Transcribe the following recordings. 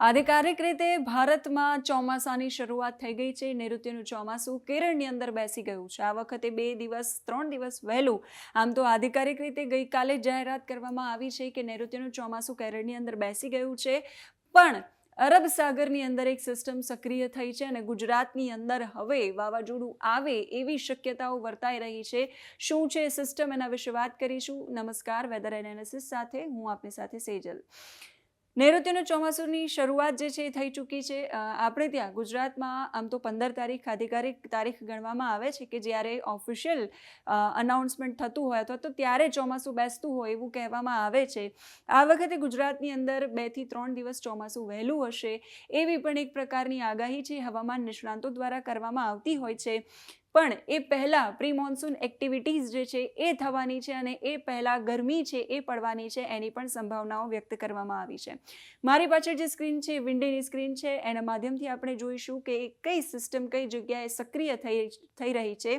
આધિકારિક રીતે ભારતમાં ચોમાસાની શરૂઆત થઈ ગઈ છે. નૈઋત્યનું ચોમાસું કેરળની અંદર બેસી ગયું છે. આ વખતે 3 દિવસ વહેલું. આમ તો આધિકારિક રીતે ગઈકાલે જાહેરાત કરવામાં આવી છે કે નૈઋત્યનું ચોમાસું કેરળની અંદર બેસી ગયું છે, પણ અરબ સાગરની અંદર એક સિસ્ટમ સક્રિય થઈ છે અને ગુજરાતની અંદર હવે વાવાઝોડું આવે એવી શક્યતાઓ વર્તાઈ રહી છે. શું છે સિસ્ટમ, એના વિશે વાત કરીશું. નમસ્કાર, વેધર એનાલિસિસ સાથે હું આપની સાથે સેજલ. નૈઋત્યનું ચોમાસુની શરૂઆત જે છે એ થઈ ચૂકી છે. આપણે ત્યાં ગુજરાતમાં આમ તો 15 તારીખ આધિકારિક તારીખ ગણવામાં આવે છે કે જ્યારે ઓફિશિયલ અનાઉન્સમેન્ટ થતું હોય અથવા તો ત્યારે ચોમાસું બેસતું હોય એવું કહેવામાં આવે છે. આ વખતે ગુજરાતની અંદર 2 થી 3 દિવસ ચોમાસું વહેલું હશે એવી પણ એક પ્રકારની આગાહી છે હવામાન નિષ્ણાંતો દ્વારા કરવામાં આવતી હોય છે. પણ એ પહેલાં પ્રી મોન્સૂન એક્ટિવિટીઝ જે છે એ થવાની છે અને એ પહેલાં ગરમી છે એ પડવાની છે, એની પણ સંભાવનાઓ વ્યક્ત કરવામાં આવી છે. મારી પાછળ જે સ્ક્રીન છે વિન્ડીની સ્ક્રીન છે, એના માધ્યમથી આપણે જોઈશું કે કઈ સિસ્ટમ કઈ જગ્યાએ સક્રિય થઈ રહી છે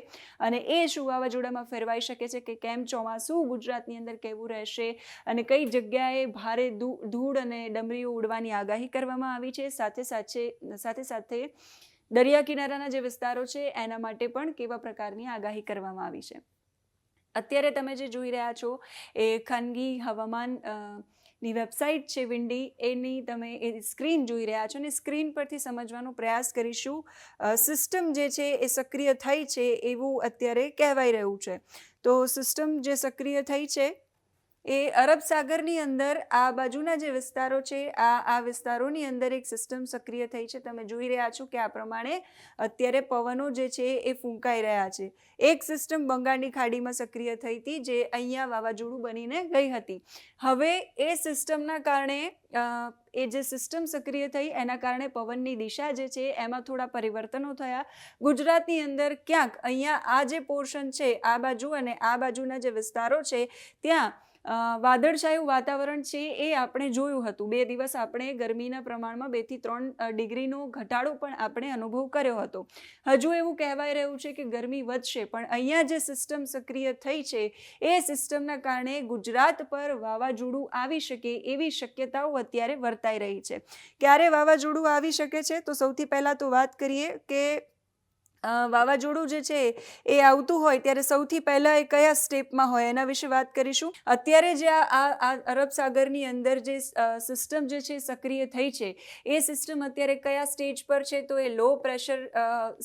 અને એ શું વાવાઝોડામાં ફેરવાઈ શકે છે કે કેમ ચોમાસું ગુજરાતની અંદર કેવું રહેશે અને કઈ જગ્યાએ ભારે ધૂળ અને ડમરીઓ ઉડવાની આગાહી કરવામાં આવી છે. સાથે સાથે દરિયા કિનારાના જે વિસ્તારો છે એના માટે પણ કેવા પ્રકારની આગાહી કરવામાં આવી છે. અત્યારે તમે જે જોઈ રહ્યા છો એ ખાનગી હવામાન ની વેબસાઇટ છે વિન્ડી, એની તમે એ સ્ક્રીન જોઈ રહ્યા છો અને સ્ક્રીન પરથી સમજવાનો પ્રયાસ કરીશું. સિસ્ટમ જે છે એ સક્રિય થઈ છે એવું અત્યારે કહેવાઈ રહ્યું છે. તો સિસ્ટમ જે સક્રિય થઈ છે એ અરબ સાગરની અંદર આ બાજુના જે વિસ્તારો છે આ વિસ્તારોની અંદર એક સિસ્ટમ સક્રિય થઈ છે. તમે જોઈ રહ્યા છો કે આ પ્રમાણે અત્યારે પવનો જે છે એ ફૂંકાઈ રહ્યા છે. એક સિસ્ટમ બંગાળની ખાડીમાં સક્રિય થઈ હતી જે અહીંયા વાવાઝોડું બનીને ગઈ હતી. હવે એ સિસ્ટમના કારણે એ જે સિસ્ટમ સક્રિય થઈ એના કારણે પવનની દિશા જે છે એમાં થોડા પરિવર્તનો થયા. ગુજરાતની અંદર ક્યાંક અહીંયા આ જે પોર્શન છે આ બાજુ અને આ બાજુના જે વિસ્તારો છે ત્યાં વાદળછાયું વાતાવરણ છે એ આપણે જોયું હતું. 2 દિવસ આપણે ગરમીના પ્રમાણમાં 2 થી 3 ડિગ્રીનો ઘટાડો પણ આપણે અનુભવ કર્યો હતો. હજુ એવું કહેવાય રહ્યું છે કે ગરમી વધશે, પણ અહીંયા જે સિસ્ટમ સક્રિય થઈ છે એ સિસ્ટમના કારણે ગુજરાત પર વાવાઝોડું આવી શકે એવી શક્યતાઓ અત્યારે વર્તાઈ રહી છે. ક્યારે વાવાઝોડું આવી શકે છે? તો સૌથી પહેલાં તો વાત કરીએ કે વાવાઝોડું જે છે એ આવતું હોય ત્યારે સૌથી પહેલાં એ કયા સ્ટેપમાં હોય એના વિશે વાત કરીશું. અત્યારે જે આ અરબ સાગરની અંદર જે સિસ્ટમ જે છે સક્રિય થઈ છે એ સિસ્ટમ અત્યારે કયા સ્ટેજ પર છે? તો એ લો પ્રેશર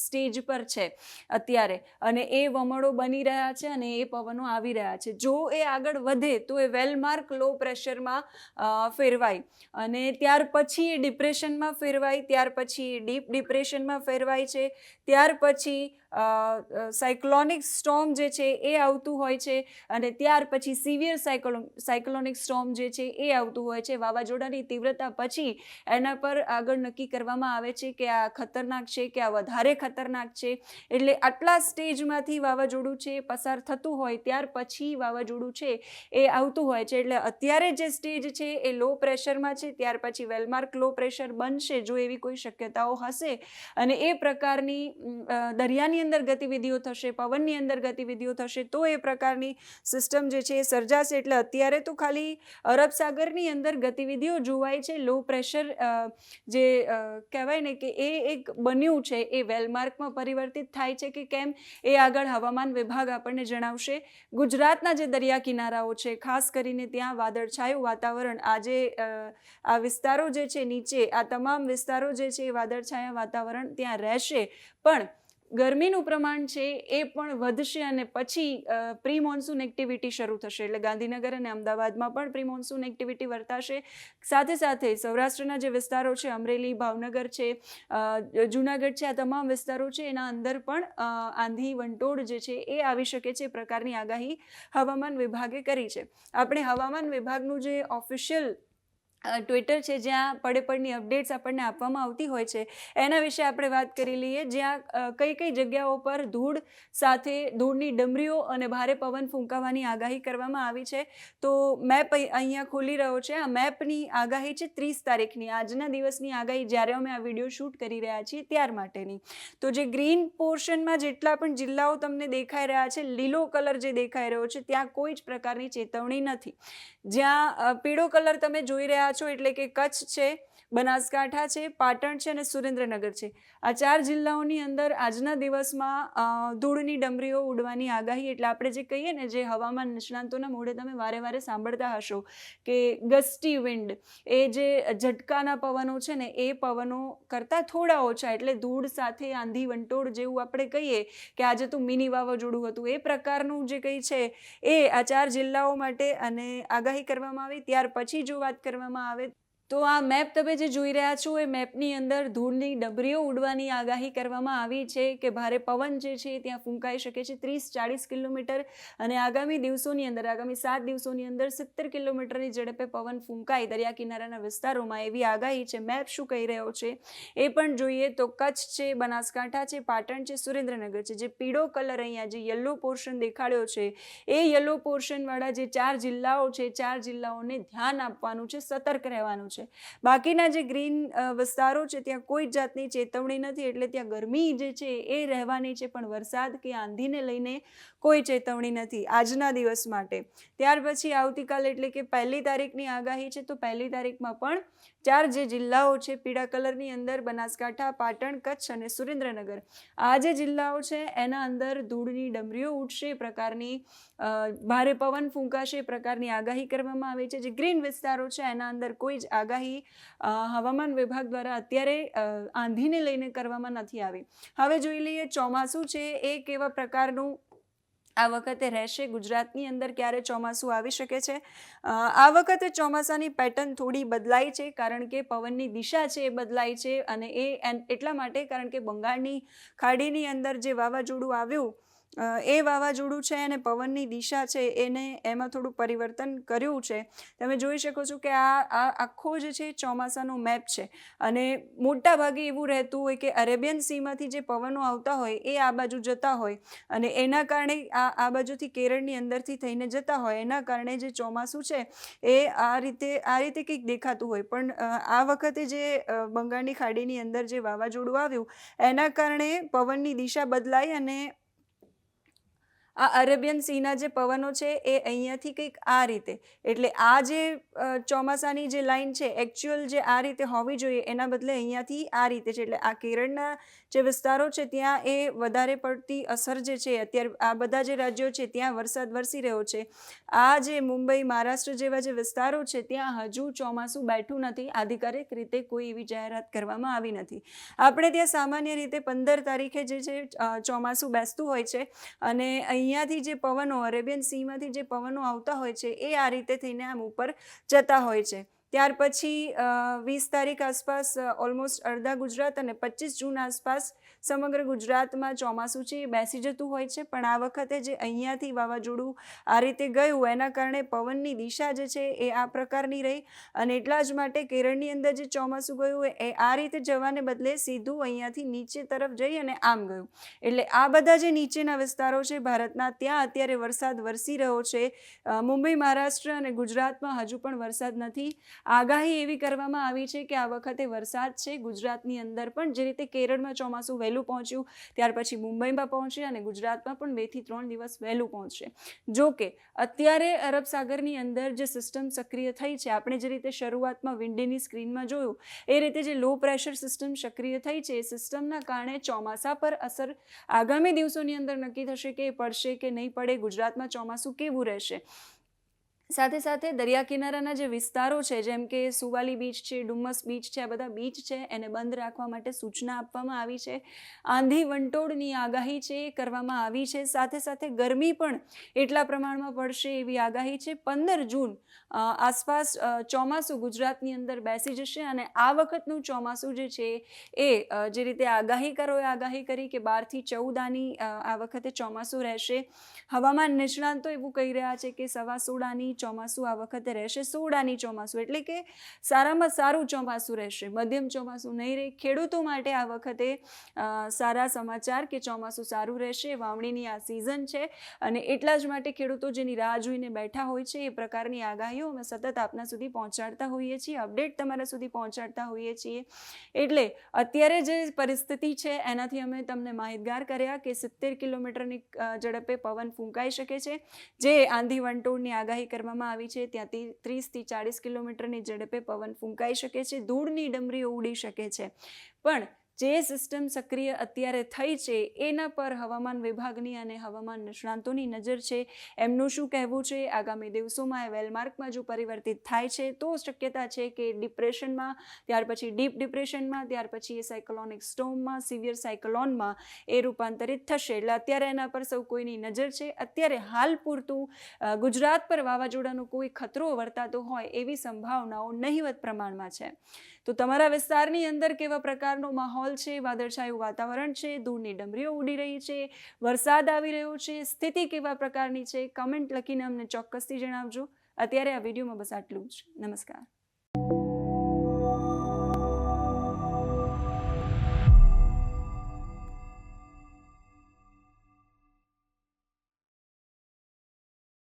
સ્ટેજ પર છે અત્યારે, અને એ વમળો બની રહ્યા છે અને એ પવનો આવી રહ્યા છે. જો એ આગળ વધે તો એ વેલમાર્ક લો પ્રેશરમાં ફેરવાય અને ત્યાર પછી એ ડિપ્રેશનમાં ફેરવાય, ત્યાર પછી ડીપ ડિપ્રેશનમાં ફેરવાય છે, ત્યાર પછી સાયક્લોનિક સ્ટોર્મ જે છે એ આવતું હોય છે અને ત્યાર પછી સિવિયર સાયક્લોનિક સ્ટોર્મ જે છે એ આવતું હોય છે. વાવાઝોડાની તીવ્રતા પછી એના પર આગળ નક્કી કરવામાં આવે છે કે આ ખતરનાક છે કે આ વધારે ખતરનાક છે. એટલે આટલા સ્ટેજમાંથી વાવાઝોડું છે પસાર થતું હોય ત્યાર પછી વાવાઝોડું છે એ આવતું હોય છે. એટલે અત્યારે જે સ્ટેજ છે એ લો પ્રેશરમાં છે, ત્યાર પછી વેલમાર્ક લો પ્રેશર બનશે જો એવી કોઈ શક્યતાઓ હશે અને એ પ્રકારની દરિયાની અંદર ગતિવિધિઓ થશે, પવનની અંદર ગતિવિધિઓ થશે તો એ પ્રકારની સિસ્ટમ જે છે એ સર્જાશે. એટલે અત્યારે તો ખાલી અરબ સાગરની અંદર ગતિવિધિઓ જોવાય છે. લો પ્રેશર જે કહેવાય ને કે એ એક બન્યું છે એ વેલમાર્કમાં પરિવર્તિત થાય છે કે કેમ એ આગળ હવામાન વિભાગ આપણને જણાવશે. ગુજરાતના જે દરિયા કિનારાઓ છે ખાસ કરીને ત્યાં વાદળછાયું વાતાવરણ, આ વિસ્તારો જે છે નીચે આ તમામ વિસ્તારો જે છે એ વાદળછાયા વાતાવરણ ત્યાં રહેશે, પણ ગરમીનું પ્રમાણ છે એ પણ વધશે અને પછી પ્રી મોન્સૂન એક્ટિવિટી શરૂ થશે. એટલે ગાંધીનગર અને અમદાવાદમાં પણ પ્રી મોન્સૂન એક્ટિવિટી વર્તાશે. સાથે સાથે સૌરાષ્ટ્રના જે વિસ્તારો છે અમરેલી, ભાવનગર છે, જૂનાગઢ છે, આ તમામ વિસ્તારો છે એના અંદર પણ આંધી વંટોળ જે છે એ આવી શકે છે એ પ્રકારની આગાહી હવામાન વિભાગે કરી છે. આપણે હવામાન વિભાગનું જે ઓફિશિયલ ટ્વિટર છે જ્યાં પડે અપડેટ્સ આપણને આપવામાં આવતી હોય છે એના વિશે આપણે વાત કરી લઈએ. જ્યાં કઈ કઈ જગ્યાઓ પર ધૂળની ડમરીઓ અને ભારે પવન ફૂંકાવાની આગાહી કરવામાં આવી છે. તો મેપ અહીંયા ખોલી રહ્યો છે. આ મેપની આગાહી છે 30 તારીખની, આજના દિવસની આગાહી જ્યારે અમે આ વિડીયો શૂટ કરી રહ્યા છીએ ત્યાર માટેની. તો જે ગ્રીન પોર્શનમાં જેટલા પણ જિલ્લાઓ તમને દેખાઈ રહ્યા છે, લીલો કલર જે દેખાઈ રહ્યો છે ત્યાં કોઈ જ પ્રકારની ચેતવણી નથી. જ્યાં પીળો કલર તમે જોઈ રહ્યા છો એટલે કે કચ્છ છે, બનાસકાંઠા છે, પાટણ છે અને સુરેન્દ્રનગર છે. આ 4 જિલ્લાઓની અંદર આજના દિવસમાં ધૂળની ડમરીઓ ઉડવાની આગાહી. એટલે આપણે જે કહીએ ને, જે હવામાન નિષ્ણાંતોના મોઢે તમે વારે વારે સાંભળતા હશો કે ગસ્ટી વિન્ડ, એ જે ઝટકાના પવનો છે ને, એ પવનો કરતાં થોડા ઓછા, એટલે ધૂળ સાથે આંધી વંટોળ જેવું આપણે કહીએ કે આજે તો મિની વાવાઝોડું હતું, એ પ્રકારનું જે કંઈ છે એ આ 4 જિલ્લાઓ માટે અને આગાહી કરવામાં આવી. ત્યાર પછી જો વાત કરવામાં આવે તો આ મેપ તમે જે જોઈ રહ્યા છો, એ મેપની અંદર ધૂળની ડબરીઓ ઉડવાની આગાહી કરવામાં આવી છે કે ભારે પવન જે છે ત્યાં ફૂંકાઈ શકે છે 30-40 કિલોમીટર, અને આગામી દિવસોની અંદર, આગામી 7 દિવસોની અંદર 70 કિલોમીટરની ઝડપે પવન ફૂંકાય દરિયા કિનારાના વિસ્તારોમાં, એવી આગાહી છે. મેપ શું કહી રહ્યો છે એ પણ જોઈએ તો કચ્છ છે, બનાસકાંઠા છે, પાટણ છે, સુરેન્દ્રનગર છે. જે પીળો કલર અહીંયા જે યલો પોર્શન દેખાડ્યો છે, એ યલો પોર્શનવાળા જે 4 જિલ્લાઓ છે, 4 જિલ્લાઓને ધ્યાન આપવાનું છે, સતર્ક રહેવાનું છે. બાકીના જે ગ્રીન વિસ્તારો છે ત્યાં કોઈ જાતની ચેતવણી નથી, એટલે ત્યાં ગરમી જે છે એ રહેવાની છે, પણ વરસાદ કે આંધીને લઈને કોઈ ચેતવણી નથી આજના દિવસ માટે. ત્યાર પછી આવતીકાલ એટલે કે 1 તારીખની આગાહી છે, તો 1 તારીખમાં પણ 4 જે જિલ્લાઓ છે પીળા કલરની અંદર, બનાસકાંઠા, પાટણ, કચ્છ અને સુરેન્દ્રનગર, આ જે જિલ્લાઓ છે એના અંદર ધૂળની ડમરીઓ ઉડશે, પ્રકારની ભારે પવન ફૂંકાશે, પ્રકારની આગાહી કરવામાં આવી છે. જે ગ્રીન વિસ્તારો છે એના અંદર કોઈ જ આગાહી હવામાન વિભાગ દ્વારા અત્યારે આંધીને લઈને કરવામાં નથી આવી. હવે જોઈ લઈએ ચોમાસું છે એ કેવા પ્રકારનું આ વખતે રહેશે. ગુજરાતની અંદર ક્યારે ચોમાસું આવી શકે છે? આ વખતે ચોમાસાની પેટર્ન થોડી બદલાઈ છે, કારણ કે પવનની દિશા છે એ બદલાઈ છે, અને એ એટલા માટે કારણ કે બંગાળની ખાડીની અંદર જે વાવાઝોડું આવ્યું, એ વાવાઝોડું છે અને પવનની દિશા છે એને એમાં થોડું પરિવર્તન કર્યું છે. તમે જોઈ શકો છો કે આ આખો જે છે ચોમાસાનો મેપ છે, અને મોટા ભાગે એવું રહેતું હોય કે અરેબિયન સીમાંથી જે પવનો આવતા હોય એ આ બાજુ જતા હોય, અને એના કારણે આ બાજુથી કેરળની અંદરથી થઈને જતા હોય, એના કારણે જે ચોમાસું છે એ આ રીતે કંઈક દેખાતું હોય. પણ આ વખતે જે બંગાળની ખાડીની અંદર જે વાવાઝોડું આવ્યું એના કારણે પવનની દિશા બદલાઈ, અને આ અરેબિયન સીના જે પવનો છે એ અહીંયાથી કંઈક આ રીતે, એટલે આ જે ચોમાસાની જે લાઈન છે એકચ્યુઅલ જે આ રીતે હોવી જોઈએ એના બદલે અહીંયાથી આ રીતે છે. એટલે આ કેરળના જે વિસ્તારો છે ત્યાં એ વધારે પડતી અસર જે છે અત્યારે આ બધા જે રાજ્યો છે ત્યાં વરસાદ વરસી રહ્યો છે. આ જે મુંબઈ, મહારાષ્ટ્ર જેવા જે વિસ્તારો છે ત્યાં હજુ ચોમાસું બેઠું નથી, આધિકારિક રીતે કોઈ એવી જાહેરાત કરવામાં આવી નથી. આપણે ત્યાં સામાન્ય રીતે 15 તારીખે જે છે ચોમાસું બેસતું હોય છે, અને અહીંયાથી જે પવનો અરેબિયન સીમાંથી જે પવનો આવતા હોય છે એ આ રીતે થઈને આમ ઉપર જતા હોય છે. ત્યાર પછી 20 તારીખ આસપાસ ઓલમોસ્ટ અડધા ગુજરાત અને 25 જૂન આસપાસ સમગ્ર ગુજરાતમાં ચોમાસું છે એ બેસી જતું હોય છે. પણ આ વખતે જે અહીંયાથી વાવાઝોડું આ રીતે ગયું એના કારણે પવનની દિશા જે છે એ આ પ્રકારની રહી, અને એટલા જ માટે કેરળની અંદર જે ચોમાસું ગયું એ આ રીતે જવાને બદલે સીધું અહીંયાથી નીચે તરફ જઈ અને આમ ગયું. એટલે આ બધા જે નીચેના વિસ્તારો છે ભારતના ત્યાં અત્યારે વરસાદ વરસી રહ્યો છે. મુંબઈ, મહારાષ્ટ્ર અને ગુજરાતમાં હજુ પણ વરસાદ નથી. આગાહી એવી કરવામાં આવી છે કે આ વખતે વરસાદ છે ગુજરાતની અંદર પણ, જે રીતે કેરળમાં ચોમાસું વહેલું પહોંચ્યું ત્યાર પછી મુંબઈમાં પહોંચે, અને ગુજરાતમાં પણ 2 થી 3 દિવસ વહેલું પહોંચશે. જો કે અત્યારે અરબ સાગરની અંદર જે સિસ્ટમ સક્રિય થઈ છે, આપણે જે રીતે શરૂઆતમાં વિન્ડીની સ્ક્રીનમાં જોયું એ રીતે જે લો પ્રેશર સિસ્ટમ સક્રિય થઈ છે, એ સિસ્ટમના કારણે ચોમાસા પર અસર આગામી દિવસોની અંદર નક્કી થશે કે પડશે કે નહીં પડે, ગુજરાતમાં ચોમાસું કેવું રહેશે. સાથે સાથે દરિયા કિનારાના જે વિસ્તારો છે જેમ કે સુવાલી બીચ છે, ડુમસ બીચ છે, આ બધા બીચ છે એને બંધ રાખવા માટે સૂચના આપવામાં આવી છે. આંધી વંટોળની આગાહી છે એ કરવામાં આવી છે. સાથે સાથે ગરમી પણ એટલા પ્રમાણમાં પડશે એવી આગાહી છે. 15 જૂન આસપાસ ચોમાસું ગુજરાતની અંદર બેસી જશે, અને આ વખતનું ચોમાસું જે છે એ જે રીતે આગાહી આગાહી કરી કે 12 થી 14 આની આ વખતે ચોમાસું રહેશે. હવામાન નિષ્ણાંતો એવું કહી રહ્યા છે કે 16 આની ચોમાસું આ વખતે રહેશે. 16 આની ચોમાસું એટલે કે સારામાં સારું ચોમાસું રહેશે, મધ્યમ ચોમાસું નહીં રહે. ખેડૂતો માટે આ વખતે સારા સમાચાર કે ચોમાસું સારું રહેશે. વાવણીની આ સિઝન છે, અને એટલા જ માટે ખેડૂતો જેની રાહ જોઈને બેઠા હોય છે એ પ્રકારની આગાહીઓ અમે સતત આપના સુધી પહોંચાડતા હોઈએ છીએ, અપડેટ તમારા સુધી પહોંચાડતા હોઈએ છીએ. એટલે અત્યારે જે પરિસ્થિતિ છે એનાથી અમે તમને માહિતગાર કર્યા કે 70 કિલોમીટરની ઝડપે પવન ફૂંકાઈ શકે છે, જે આંધી વંટોળની આગાહી કરવામાં કરવામાં આવી છે. ત્યાંથી 30થી 40 કિલોમીટરની ઝડપે પવન ફૂંકાઈ શકે છે, ધૂળની ડમરીઓ ઉડી શકે છે. પણ જે સિસ્ટમ સક્રિય અત્યારે થઈ છે એના પર હવામાન વિભાગની અને હવામાન નિષ્ણાંતોની નજર છે. એમનું શું કહેવું છે? આગામી દિવસોમાં એ વેલમાર્કમાં જો પરિવર્તિત થાય છે તો શક્યતા છે કે ડિપ્રેશનમાં, ત્યાર પછી ડીપ ડિપ્રેશનમાં, ત્યાર પછી એ સાયક્લોનિક સ્ટોર્મમાં, સિવિયર સાયક્લોનમાં એ રૂપાંતરિત થશે. એટલે અત્યારે એના પર સૌ કોઈની નજર છે. અત્યારે હાલ પૂરતું ગુજરાત પર વાવાઝોડાનો કોઈ ખતરો વર્તાતો હોય એવી સંભાવનાઓ નહિવત પ્રમાણમાં છે. તો તમારા વિસ્તારની અંદર કેવા પ્રકારનો માહોલ છે? વાદળછાયું વાતાવરણ છે, ધૂળની ડમરીઓ ઉડી રહી છે, વરસાદ આવી રહ્યો છે, સ્થિતિ કેવા પ્રકારની છે? કમેન્ટ લખીને અમને ચોક્કસથી જણાવજો. અત્યારે આ વિડીયોમાં બસ આટલું જ. નમસ્કાર.